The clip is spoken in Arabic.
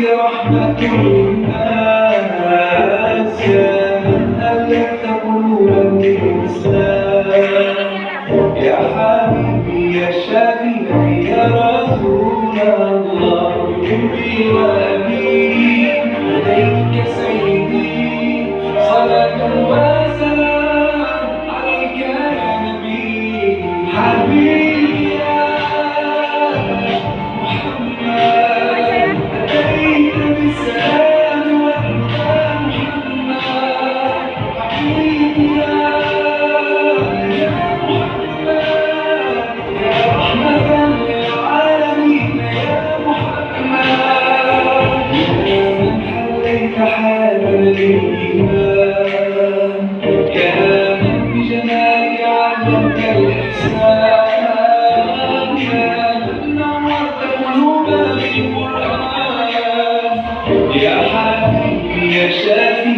رحمة للناس يا من ألفت قلوب الإنسان يا حبيبي يا شفيعي يا رسول الله بأمي وأبي عليك يا سيدي صلاة وسلام عليك يا نبي حبيبي يا محمد أتيت بالسلام والهدى محمد حبيبي يا محمد يا رحمة للعالمين يا محمد يا من حليت حالا للإيمان يا من بجمالك علمت الإحسان يا من نورت قلوبنا بالقرآن يا حبيبي يا شافي